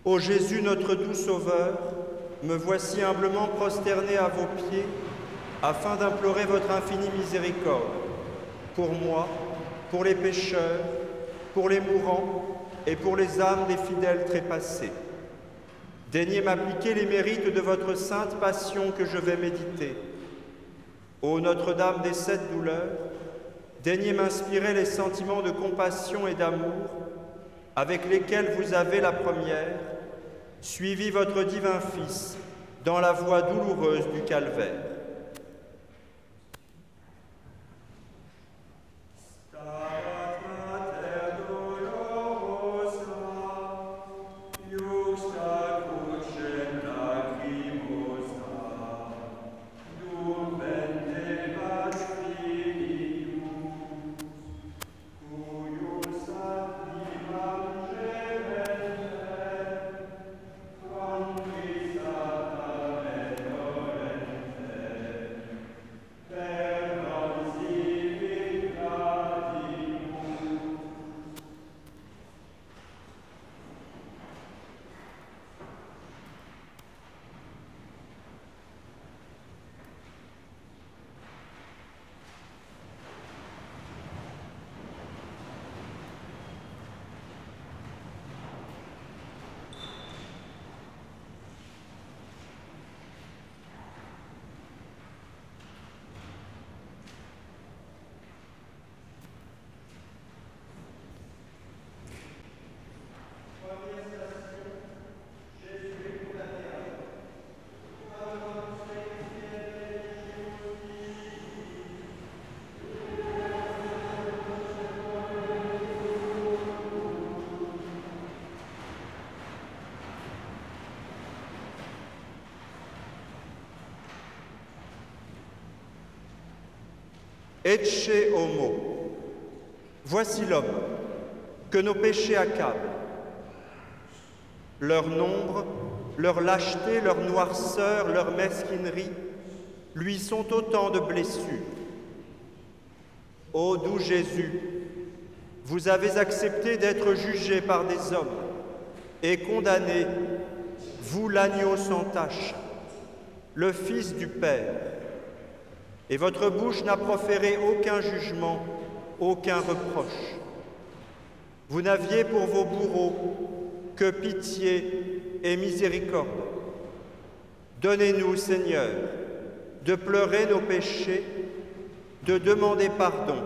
Ô Jésus, notre doux Sauveur, me voici humblement prosterné à vos pieds, afin d'implorer votre infinie miséricorde, pour moi, pour les pécheurs, pour les mourants et pour les âmes des fidèles trépassés. Daignez m'appliquer les mérites de votre sainte passion que je vais méditer. Ô Notre-Dame des 7 douleurs, daignez m'inspirer les sentiments de compassion et d'amour avec lesquels vous avez la première suivi votre divin Fils dans la voie douloureuse du calvaire. Ecce homo, voici l'homme que nos péchés accablent. Leur nombre, leur lâcheté, leur noirceur, leur mesquinerie lui sont autant de blessures. Ô doux Jésus, vous avez accepté d'être jugé par des hommes et condamné, vous l'agneau sans tache, le Fils du Père, et votre bouche n'a proféré aucun jugement, aucun reproche. Vous n'aviez pour vos bourreaux que pitié et miséricorde. Donnez-nous, Seigneur, de pleurer nos péchés, de demander pardon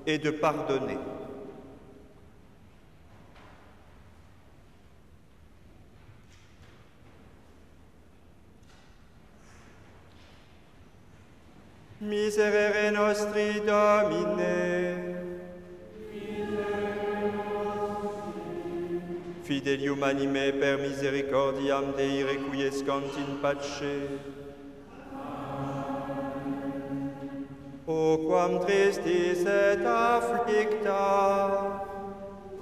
et de pardonner. Miserere nostri, Domine. Fidelium anime per misericordiam Dei requiescant in pace. O quam tristis et afflicta,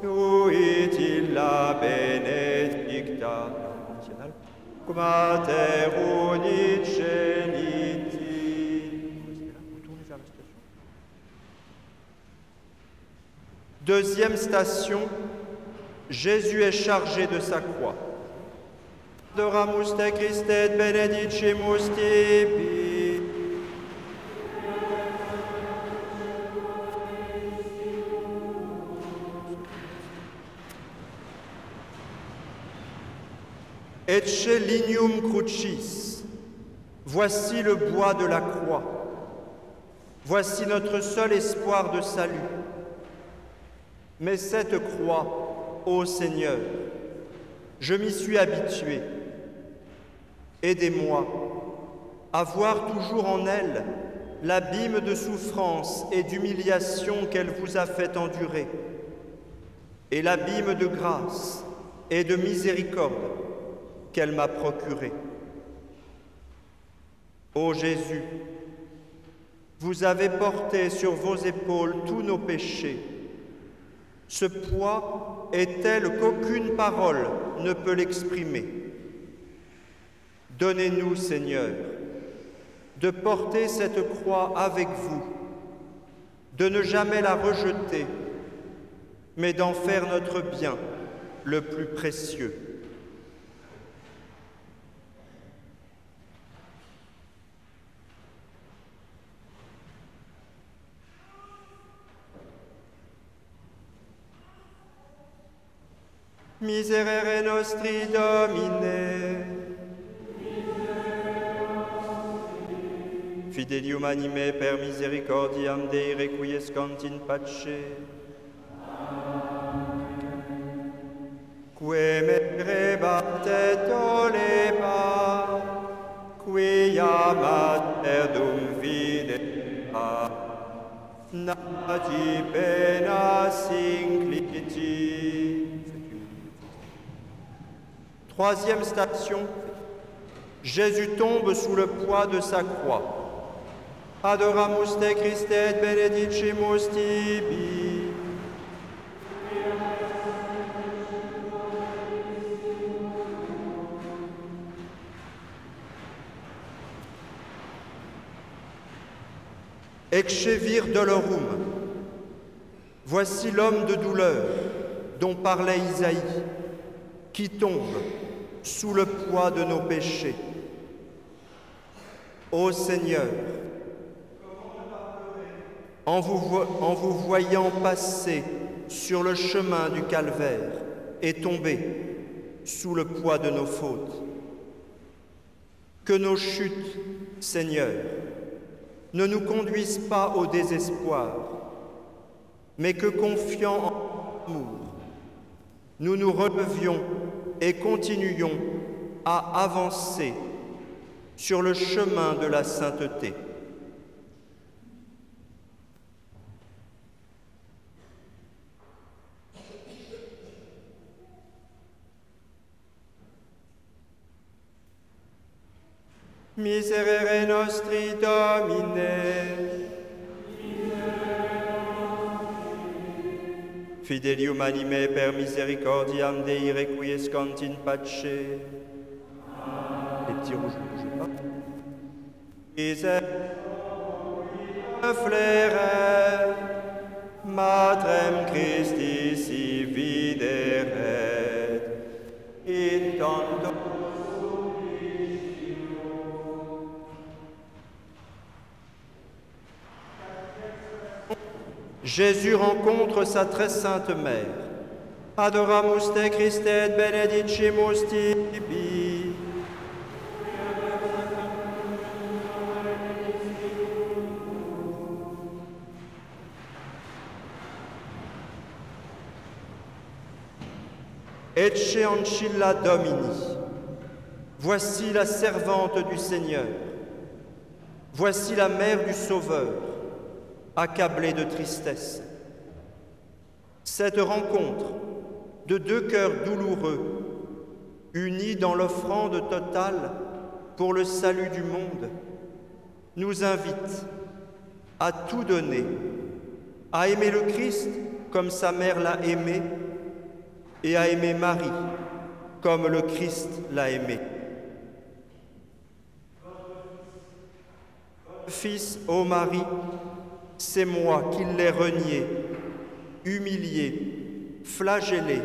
uit illa benedicta, mater unigeniti. Deuxième station, Jésus est chargé de sa croix. Adoramus te Christe et benedicimus tibi. Ecce lignum crucis. Voici le bois de la croix. Voici notre seul espoir de salut. Mais cette croix, ô Seigneur, je m'y suis habitué. Aidez-moi à voir toujours en elle l'abîme de souffrance et d'humiliation qu'elle vous a fait endurer, et l'abîme de grâce et de miséricorde qu'elle m'a procuré. Ô Jésus, vous avez porté sur vos épaules tous nos péchés. Ce poids est tel qu'aucune parole ne peut l'exprimer. Donnez-nous, Seigneur, de porter cette croix avec vous, de ne jamais la rejeter, mais d'en faire notre bien le plus précieux. Miserere nostri, Domine. Fidelium anime per misericordiam Dei requiescant in pace. Quem rebat et oleba, quia mater dum videra, nati penas incliti. Troisième station, Jésus tombe sous le poids de sa croix. Adoramus te Christe et benedicimus tibi. Ecce vir dolorum. Voici l'homme de douleur dont parlait Isaïe, qui tombe sous le poids de nos péchés. Ô Seigneur, en vous voyant passer sur le chemin du calvaire et tomber sous le poids de nos fautes, que nos chutes, Seigneur, ne nous conduisent pas au désespoir, mais que, confiants en l'amour, nous nous relevions et continuions à avancer sur le chemin de la sainteté. Miserere nostri, Domine. Fidelium anime per misericordiam Dei requiescant in pace. Les petits rouges, ne bougez pas. Flaire, Matrem Christi si videret, in tanto Jésus rencontre sa très sainte mère. Adoramus te Christe et benedicimus tibi. Ecce ancilla Domini. Voici la servante du Seigneur. Voici la mère du Sauveur, accablée de tristesse. Cette rencontre de deux cœurs douloureux, unis dans l'offrande totale pour le salut du monde, nous invite à tout donner, à aimer le Christ comme sa mère l'a aimé et à aimer Marie comme le Christ l'a aimé. Fils, ô Marie, c'est moi qui l'ai renié, humilié, flagellé,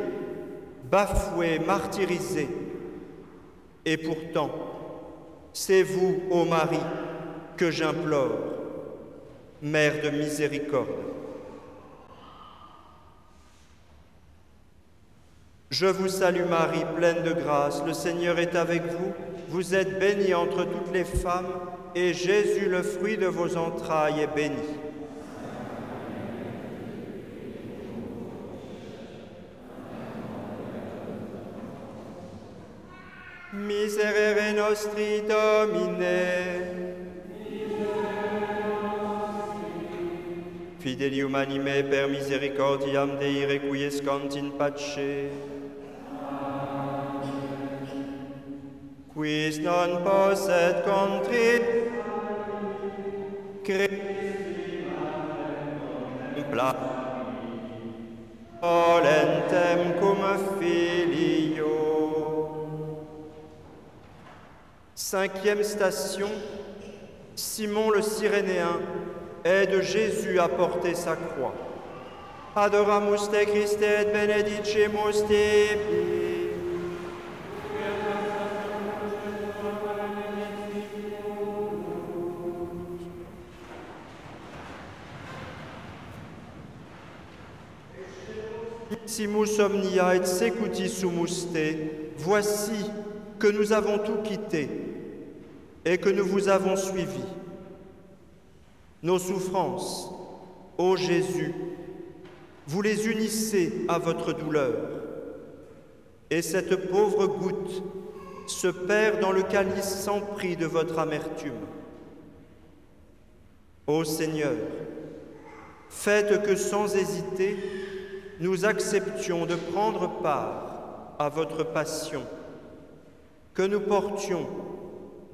bafoué, martyrisé. Et pourtant, c'est vous, ô Marie, que j'implore, Mère de miséricorde. Je vous salue Marie, pleine de grâce, le Seigneur est avec vous. Vous êtes bénie entre toutes les femmes, et Jésus, le fruit de vos entrailles, est béni. Miserere nostri, Domine. Fidelium anime per misericordiam Dei requiescant in pace. Quis non posset contrit contempla volentem cum filio. Cinquième station, Simon le Cyrénéen aide Jésus à porter sa croix. Adoramus te Christe et benedicimus tibi. Simus omnia et secuti sumus te, voici que nous avons tout quitté et que nous vous avons suivi. Nos souffrances, ô Jésus, vous les unissez à votre douleur, et cette pauvre goutte se perd dans le calice sans prix de votre amertume. Ô Seigneur, faites que sans hésiter, nous acceptions de prendre part à votre passion, que nous portions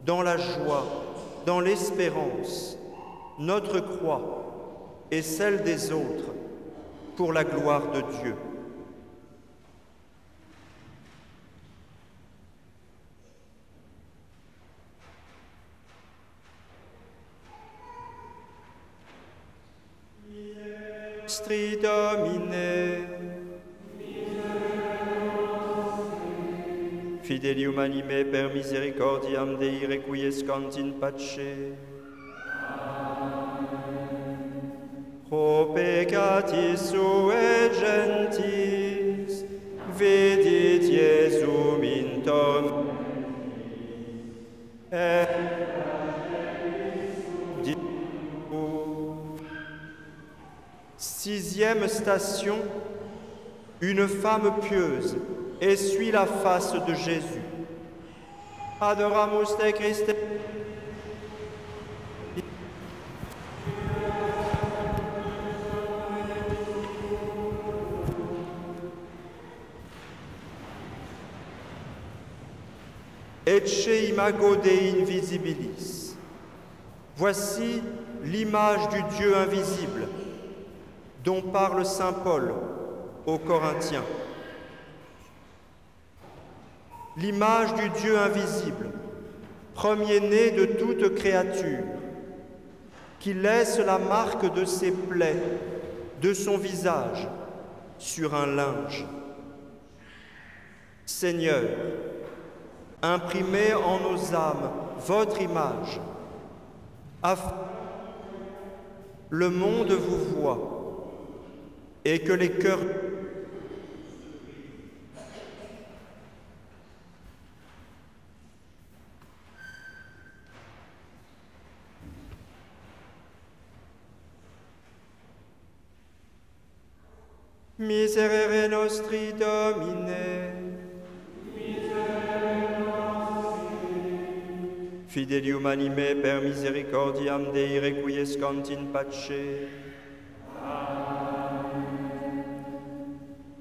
dans la joie, dans l'espérance, notre croix et celle des autres, pour la gloire de Dieu. Nostri Domine, Fidelium anime per misericordiam Dei requiescant in pace. Pro peccatis sue gentis, vidit Iesum in tormentis, et Sixième station, une femme pieuse essuie la face de Jésus. Adoramus te Christe. Ecce imago Dei invisibilis. Voici l'image du Dieu invisible dont parle saint Paul aux Corinthiens. L'image du Dieu invisible, premier-né de toute créature, qui laisse la marque de ses plaies, de son visage, sur un linge. Seigneur, imprimez en nos âmes votre image, afin que le monde vous voie et que les cœurs Miserere nostri Domine, Fidelium anime per misericordiam Dei requiescant in pace.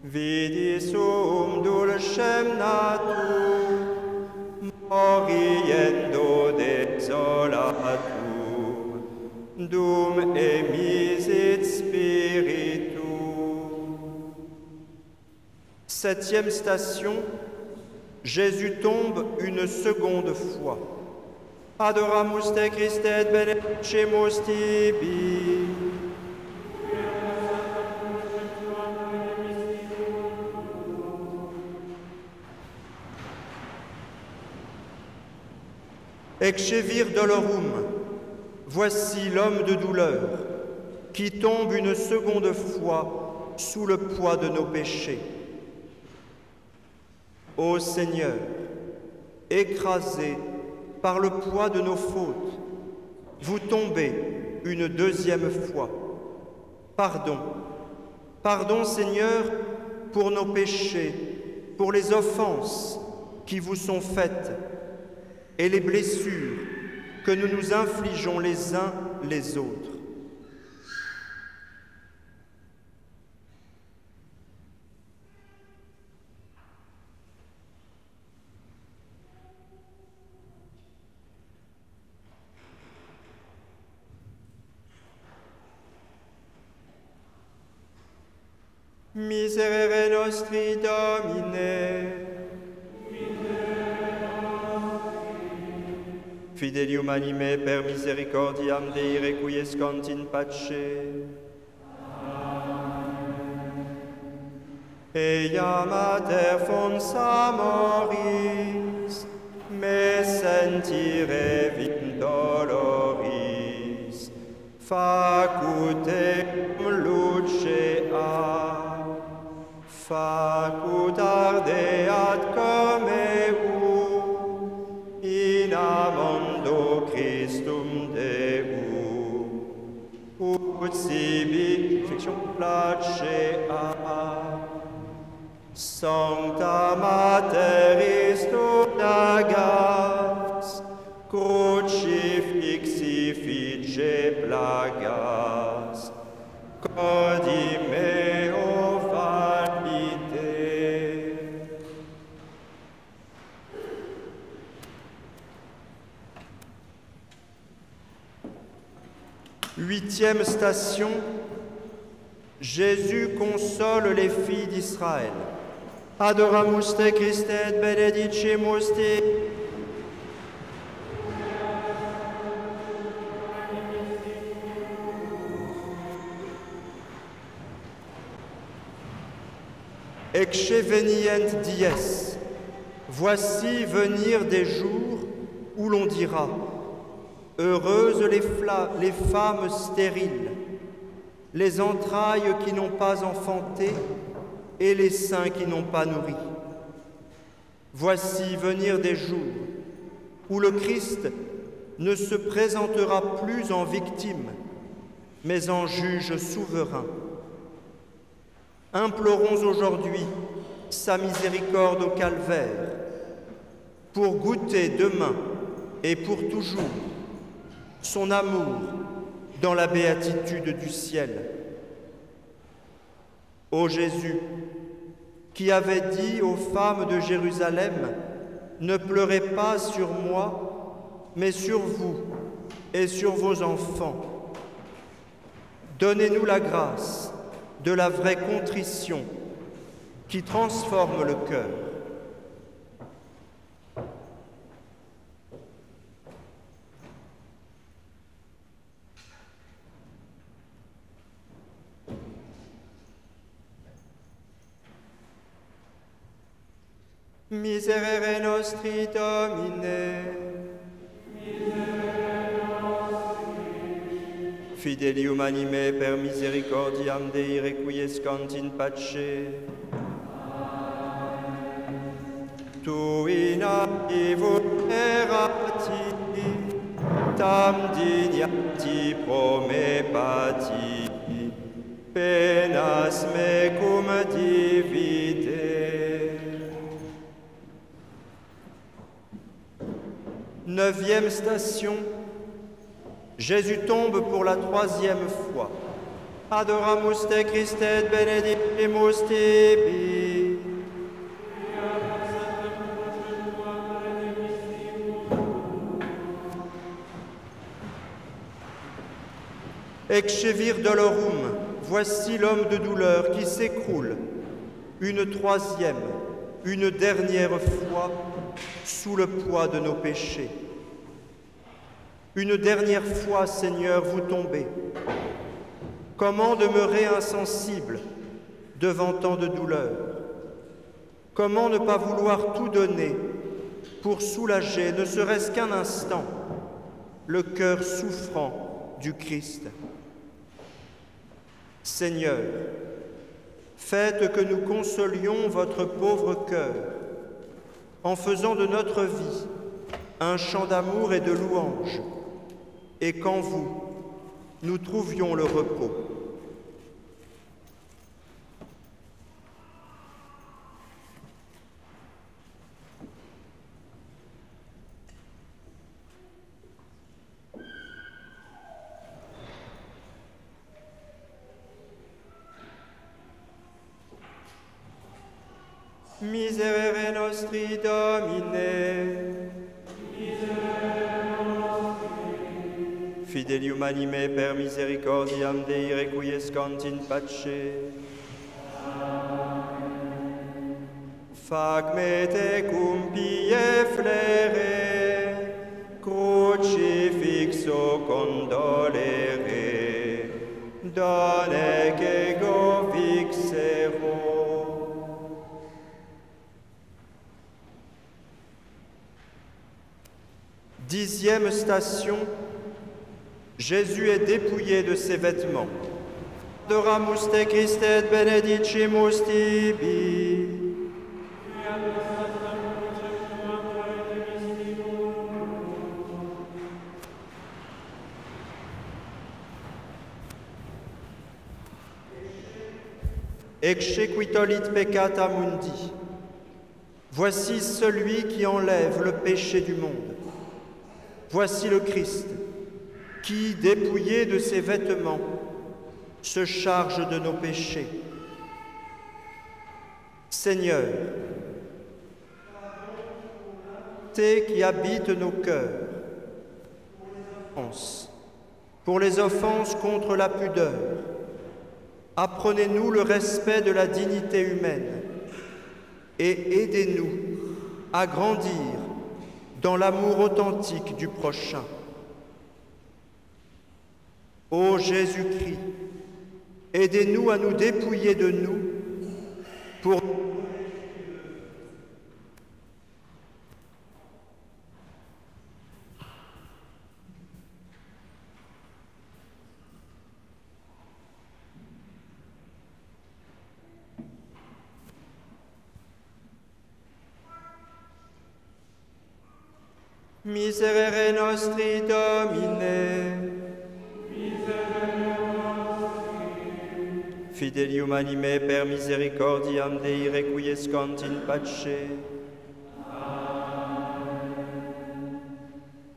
Vidi sum dulcem natum, moriendo desolatum, dum emisit spiritu. Septième station, Jésus tombe une seconde fois. Adoramus te Christe et benedecemus tibi. Ecce vir dolorum, voici l'homme de douleur, qui tombe une seconde fois sous le poids de nos péchés. Ô Seigneur, écrasé par le poids de nos fautes, vous tombez une deuxième fois. Pardon, pardon Seigneur, pour nos péchés, pour les offenses qui vous sont faites, et les blessures que nous nous infligeons les uns les autres. Miserere nostri Domine, Fidelium anime per misericordiam Dei requiescant in pace. Eia mater fonsa moris, me sentire vim doloris, facute lucea, Facut ardeat come in amondo Christum Deo, ut sibi placea. Sancta Mater Istodagas, crucifixi fige plagas, codi meo valide. Huitième station, Jésus console les filles d'Israël. Adoramus te Christe et benedicimus te. Ecce venient dies. Voici venir des jours où l'on dira: heureuses les femmes stériles, les entrailles qui n'ont pas enfanté et les seins qui n'ont pas nourri. Voici venir des jours où le Christ ne se présentera plus en victime, mais en juge souverain. Implorons aujourd'hui sa miséricorde au calvaire, pour goûter demain et pour toujours son amour dans la béatitude du ciel. Ô Jésus, qui avait dit aux femmes de Jérusalem: ne pleurez pas sur moi, mais sur vous et sur vos enfants. Donnez-nous la grâce de la vraie contrition qui transforme le cœur. Miserere nostri Domine, Fidelium anime per misericordiam Dei requiescant in pace. Tu in adivum erati, tam dignati promepati, penas mecum divide. Neuvième station, Jésus tombe pour la troisième fois. Adoramus te Christe et benedicimus tibi. Ecce vir dolorum, voici l'homme de douleur qui s'écroule, une troisième, une dernière fois, sous le poids de nos péchés. Une dernière fois, Seigneur, vous tombez. Comment demeurer insensible devant tant de douleurs? Comment ne pas vouloir tout donner pour soulager, ne serait-ce qu'un instant, le cœur souffrant du Christ? Seigneur, faites que nous consolions votre pauvre cœur en faisant de notre vie un chant d'amour et de louange, et qu'en vous, nous trouvions le repos. Miserere nostri Domine, Fidelium anime per misericordiam Dei requiescant in pace. Fac me tecum pie flere, crucifixo condolere, donec ego vixero. Dixième station, Jésus est dépouillé de ses vêtements. Adoramus te Christe et benedicimus tibi. Exequitolit peccata mundi. Voici celui qui enlève le péché du monde. Voici le Christ qui, dépouillé de ses vêtements, se charge de nos péchés. Seigneur, Té qui habite nos cœurs, pour les offenses contre la pudeur, apprenez-nous le respect de la dignité humaine et aidez-nous à grandir dans l'amour authentique du prochain. Ô Jésus-Christ, aidez-nous à nous dépouiller de nous pour Miserere nostri Domine. Fidelium anime per misericordiam Dei requiescant in pace.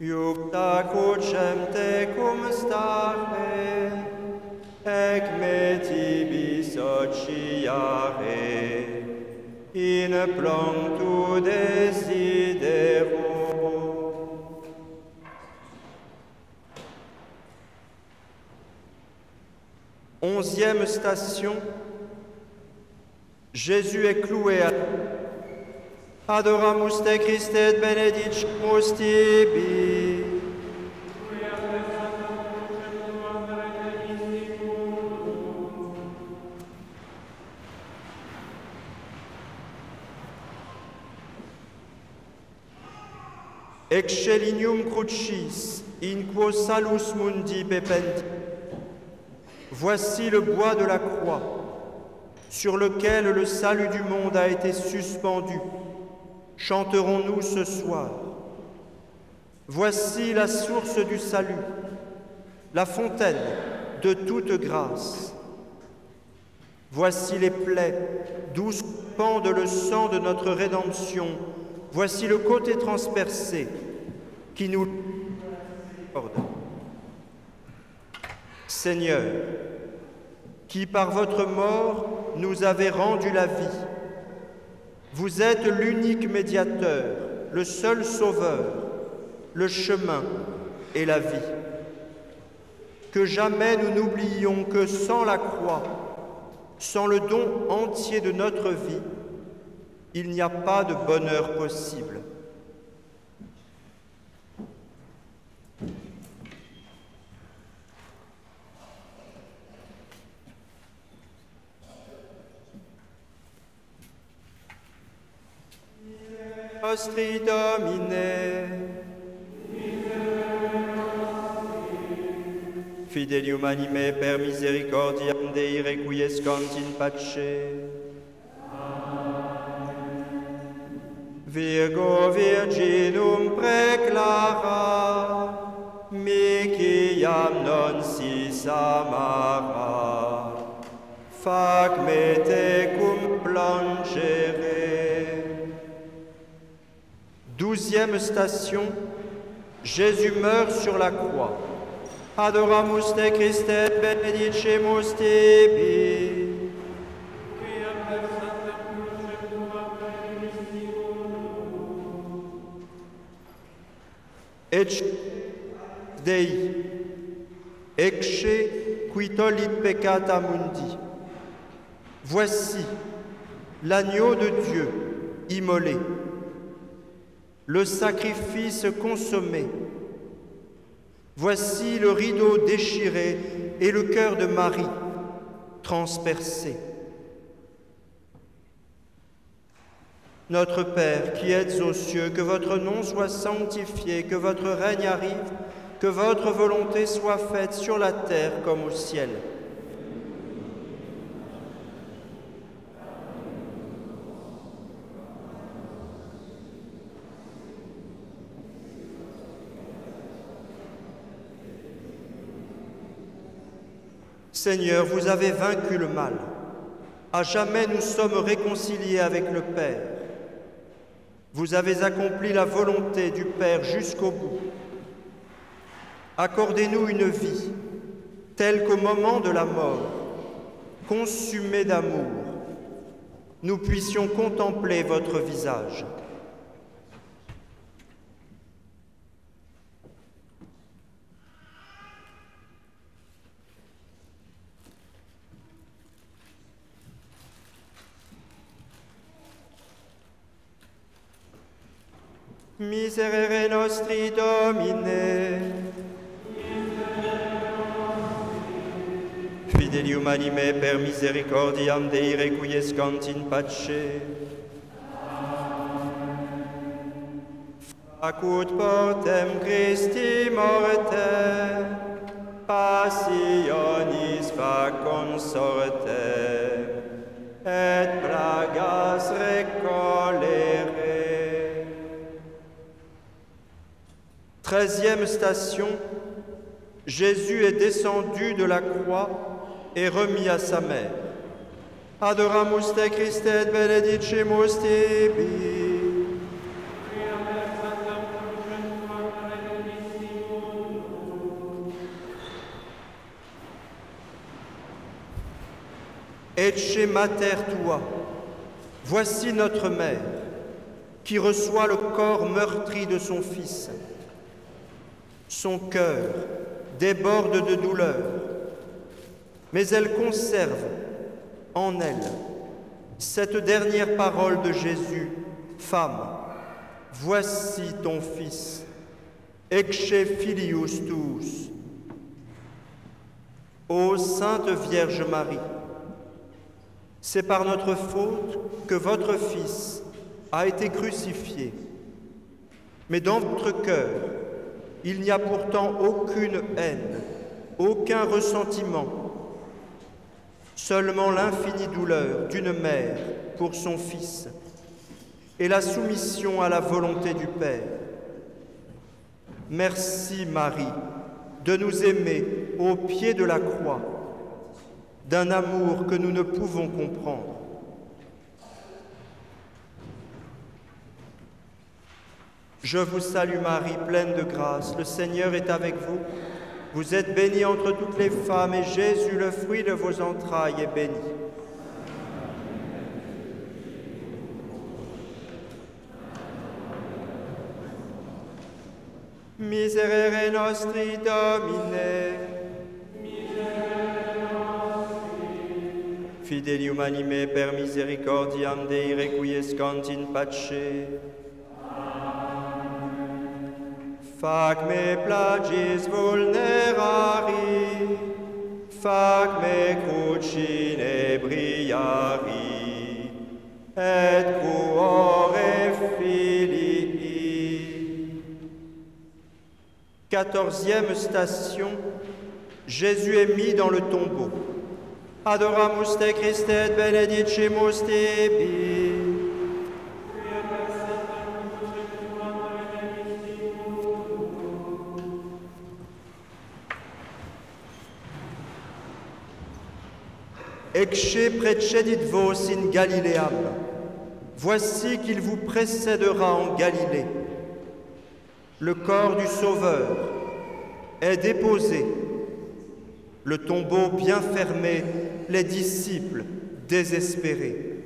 Iucta crucem tecum stare, ec me tibi sociare, in plonctu desidero. 11e station, Jésus est cloué à... Adoramus te Christe et benedicimus tibi. Excelinium crucis, in quo salus mundi pependi. Voici le bois de la croix, sur lequel le salut du monde a été suspendu. Chanterons-nous ce soir. Voici la source du salut, la fontaine de toute grâce. Voici les plaies d'où pende le sang de notre rédemption. Voici le côté transpercé qui nous accorde. Seigneur, qui par votre mort nous avez rendu la vie, vous êtes l'unique médiateur, le seul sauveur, le chemin et la vie. Que jamais nous n'oublions que sans la croix, sans le don entier de notre vie, il n'y a pas de bonheur possible. Nostri Domine, Fidelium anime per misericordiam Dei requiescant in pace. Virgo Virginum preclara, miciam non sis amara, fac me tecum plangere. 12e station, Jésus meurt sur la croix. Adoramus te Christe et benedicimus tibi. Ecce Dei, ecce qui tollit peccata mundi. Voici l'agneau de Dieu immolé, le sacrifice consommé. Voici le rideau déchiré et le cœur de Marie transpercé. Notre Père qui êtes aux cieux, que votre nom soit sanctifié, que votre règne arrive, que votre volonté soit faite sur la terre comme au ciel. Seigneur, vous avez vaincu le mal. À jamais nous sommes réconciliés avec le Père. Vous avez accompli la volonté du Père jusqu'au bout. Accordez-nous une vie, telle qu'au moment de la mort, consumée d'amour, nous puissions contempler votre visage. Miserere nostri, Domine. Fidelium anime per misericordiam Dei requiescant in pace. Facut portem Christi morte, passionis fac consorte, et plagas recolere. 13e station, Jésus est descendu de la croix et remis à sa mère. Adoramus te Christe et benedicimus tibi. Ecce mater tua, voici notre mère, qui reçoit le corps meurtri de son Fils. Son cœur déborde de douleur, mais elle conserve en elle cette dernière parole de Jésus. Femme, voici ton Fils. Ecce filius tuus. Ô Sainte Vierge Marie, c'est par notre faute que votre Fils a été crucifié. Mais dans votre cœur, il n'y a pourtant aucune haine, aucun ressentiment, seulement l'infinie douleur d'une mère pour son Fils et la soumission à la volonté du Père. Merci Marie de nous aimer au pied de la croix, d'un amour que nous ne pouvons comprendre. Je vous salue Marie, pleine de grâce, le Seigneur est avec vous. Vous êtes bénie entre toutes les femmes, et Jésus, le fruit de vos entrailles, est béni. Miserere nostri, Domine. Fidelium anime per misericordiam Dei requiescant in pace. Fac me plagis vulnerari, fac me crucine briari, et cuore filii. 14e station, Jésus est mis dans le tombeau. Adoramus te Christe et benedicimus tibi. Ecce precedit vos in Galileam. Voici qu'il vous précédera en Galilée. Le corps du Sauveur est déposé. Le tombeau bien fermé, les disciples désespérés.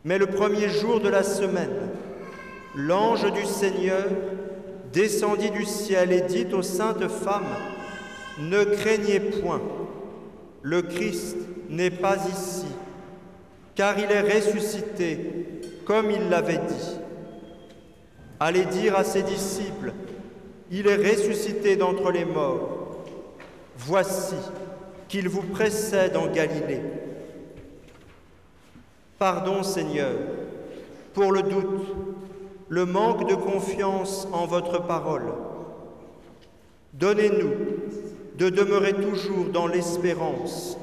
Mais le premier jour de la semaine, l'ange du Seigneur descendit du ciel et dit aux saintes femmes: ne craignez point. Le Christ n'est pas ici, car il est ressuscité, comme il l'avait dit. Allez dire à ses disciples, il est ressuscité d'entre les morts. Voici qu'il vous précède en Galilée. Pardon, Seigneur, pour le doute, le manque de confiance en votre parole. Donnez-nous de demeurer toujours dans l'espérance.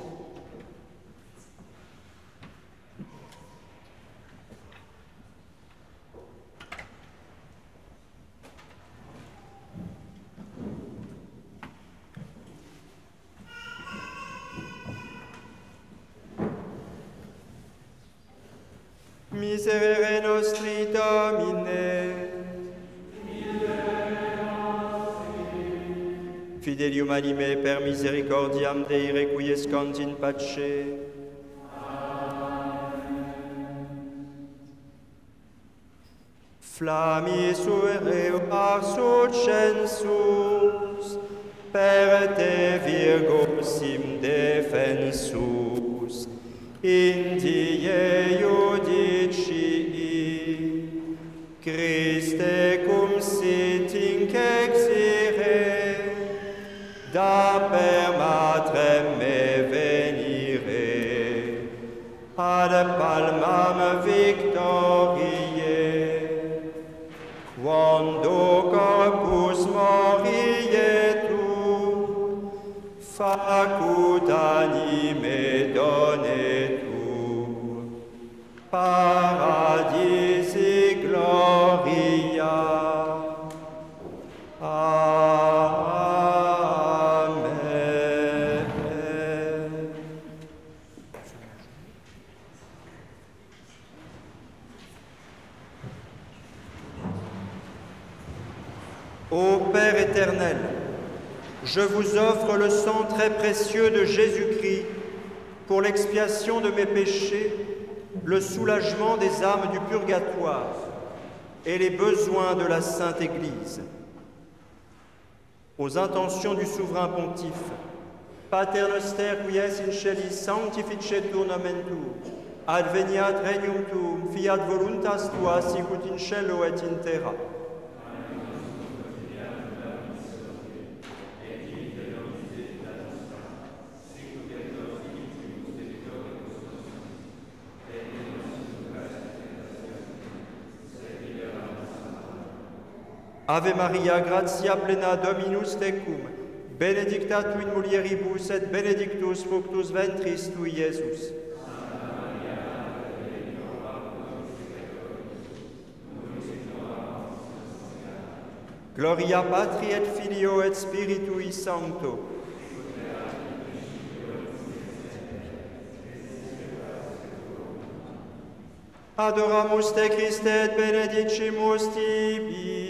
Miserere nostri, Domine. Fidelium anime per misericordiam Dei requiescant in pace. Flammis ureo arso census, per te Virgo sim defensus, in die judicii, Christe cum sit inc exire, da per matrem me venire, ad palmam victoriae, quando corpus morietur, facut anime donetur, paradisi gloria. Amen. Ô Père éternel, je vous offre le sang très précieux de Jésus-Christ pour l'expiation de mes péchés, le soulagement des âmes du purgatoire et les besoins de la Sainte Église. Aux intentions du souverain pontife, Pater noster qui es in celis sanctificetur nomen tuum, adveniat regnum tuum, fiat voluntas tua sicut in cielo et in terra. Ave Maria, gratia plena Dominus tecum, benedicta tu in mulieribus et benedictus fructus ventris tui, Iesus. Gloria Patri et Filio et Spiritui Sancto. Adoramus te Christe et benedicimus tibi.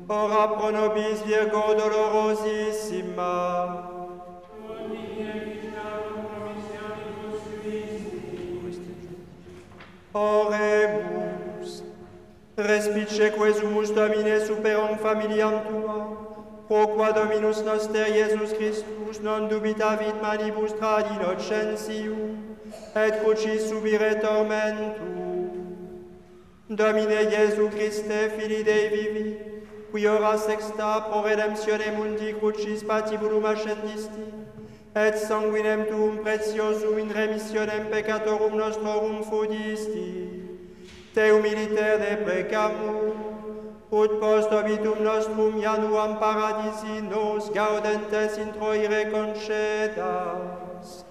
Ora pro nobis Virgo dolorosissima. Oremus. Respice quesumus Domine superum familiam tua, pro qua Dominus noster Iesus Christus non dubitavit manibus trad innocentium, et crucis subire tormentum. Domine Iesu Christe, Filii Dei vivi, qui ora sexta pro redemptione mundi crucis patibulum ascendisti, et sanguinem tuum pretiosum in remissionem peccatorum nostrorum fudisti, te humiliter deprecamus, ut post obitum nostrum januam paradisi nos gaudentes introire concedas.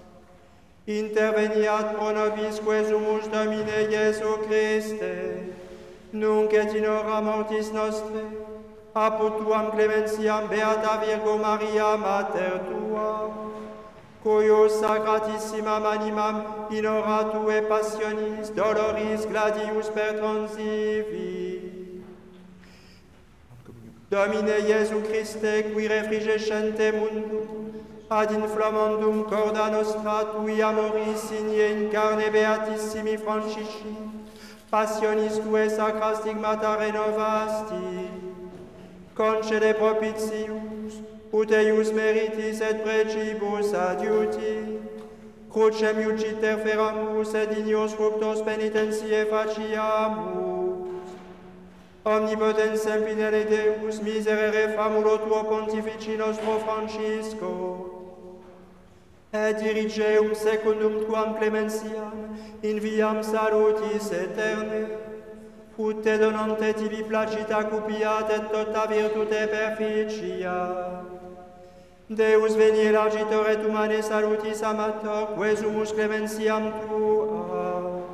Interveniat pro nobis quesumus Domine Iesu Christe, nunc et in hora mortis nostre, apud tuam clementiam beata Virgo Maria, Mater tua, cuius sacratissimam animam in hora tue passionis doloris gladius per transivi. Domine Iesu Christe, qui refrigescente mundum, ad inflammandum corda nostra tui amoris signe in carne beatissimi Francisci, passionis tue sacra stigmata renovasti, concede propitius, ut eius meritis et precibus adiuti, crucem iuciter feramus et dignos fructos penitentiae faciamus. Omnipotens sempinere Deus, miserere famulo tuo pontifici nostro Francisco, et dirigeum secundum tuam clementiam in viam salutis eterne, ut te donante tibi placita cupiat et tota virtute perficia. Deus veni elargitor et humane salutis amator, quesumus clementiam tua,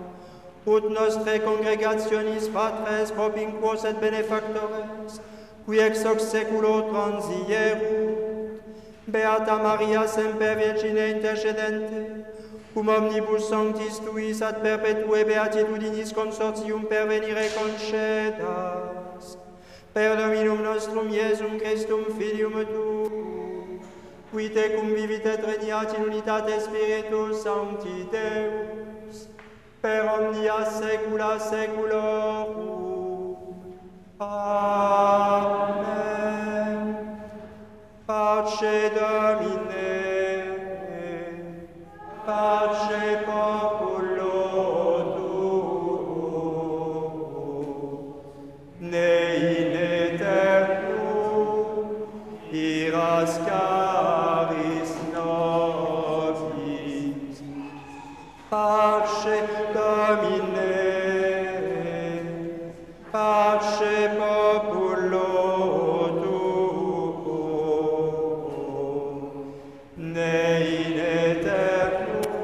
ut nostre congregationis patres propinquos et benefactores, qui ex hoc seculo transierut, Beata Maria semper Virgine intercedente, cum omnibus sanctis tuis ad perpetue beatitudinis consortium pervenire concedas, per Dominum nostrum Iesum Christum Filium tuum, qui tecum vivit et regnat in unitate Spiritus Sancti Deus, per omnia saecula saeculorum. Amen. Pace Domine, pace populo tuo, ne in aeternum iras caris nobis. Pace Domine, pace populo tuo, ne in aeternum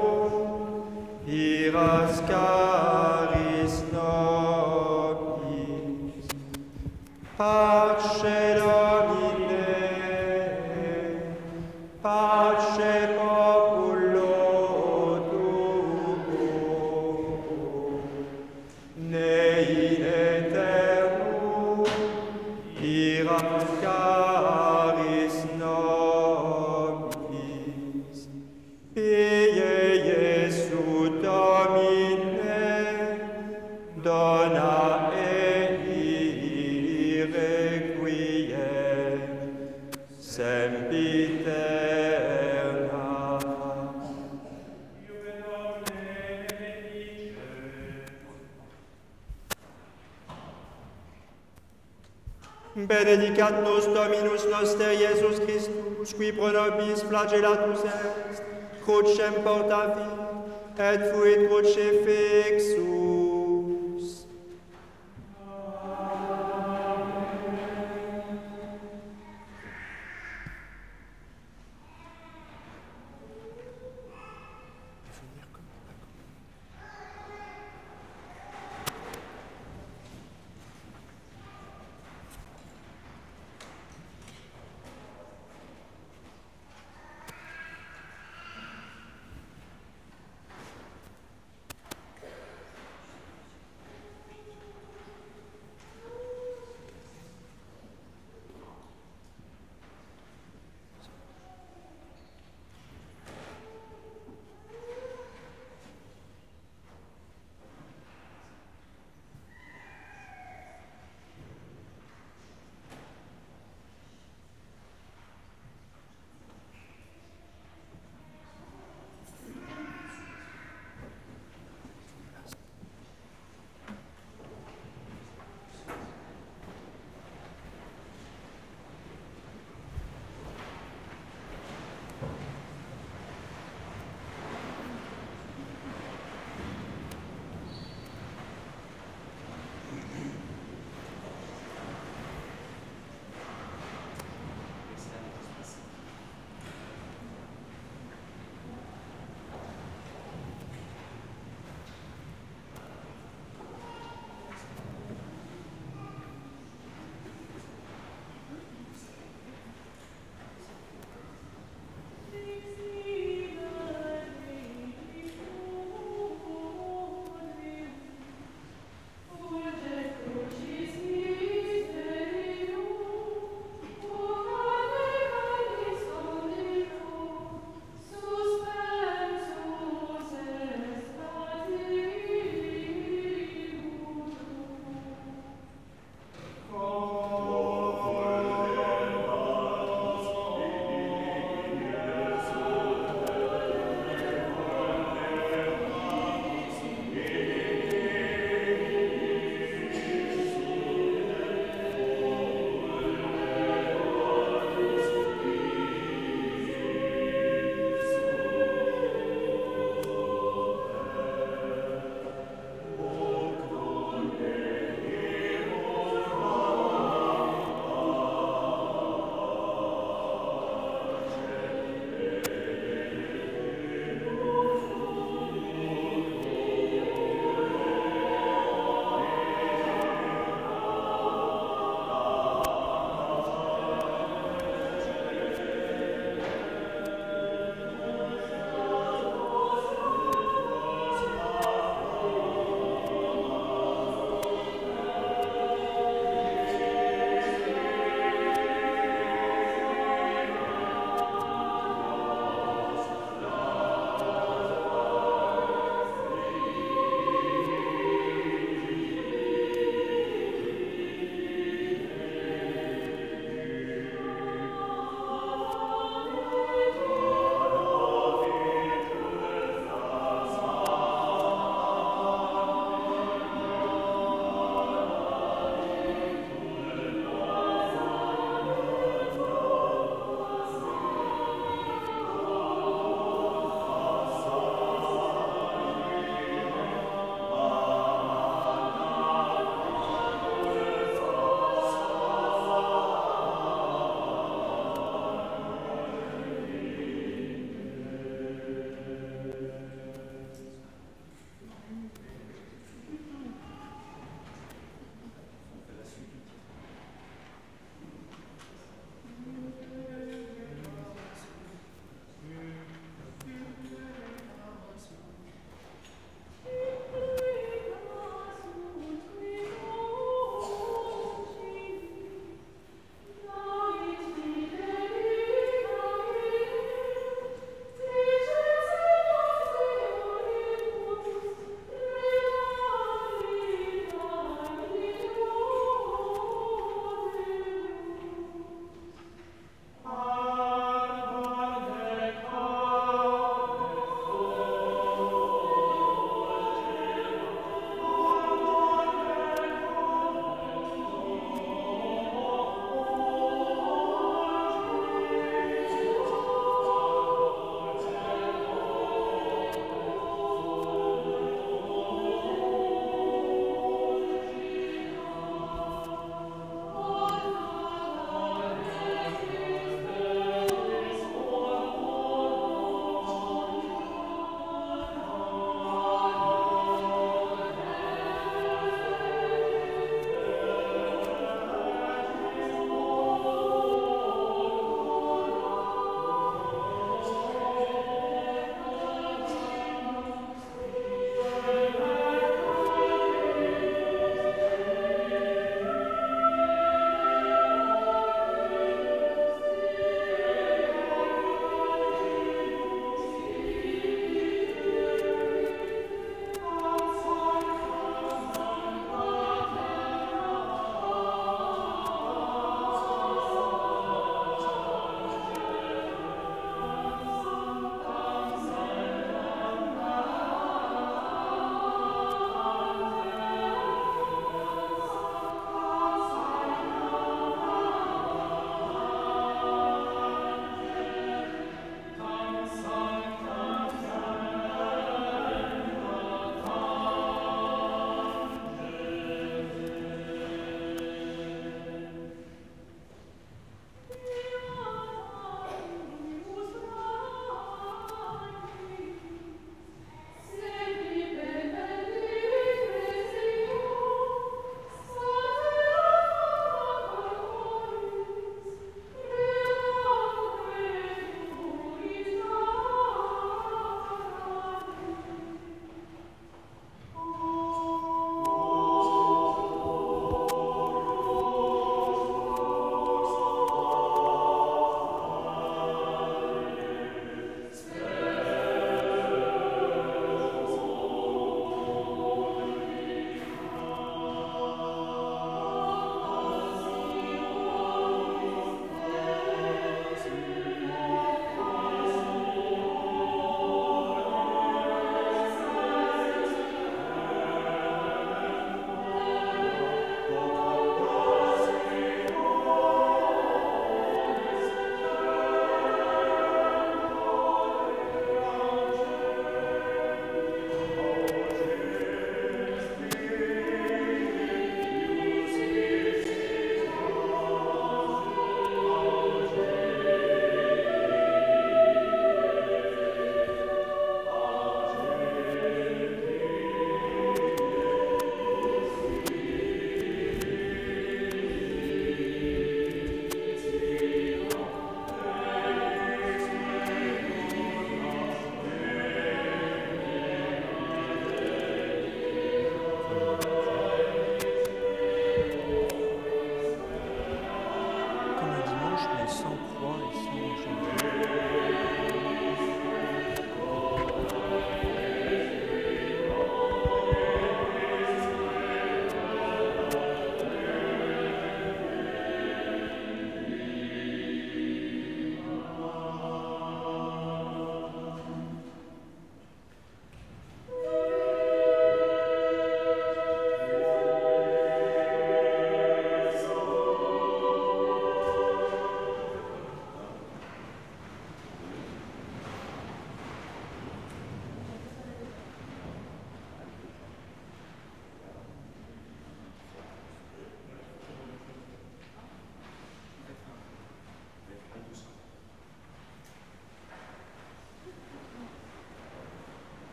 iras caris nobis. Pace Domine, pace populo tuo, ne in aeternum iras caris nobis. Pie Iesu Domine, dona ei requiem sempiterna. Benedicat nos Dominus noster Iesus Christus, qui pro nobis flagellatus est, crucem portavit, et fuit crucifixus,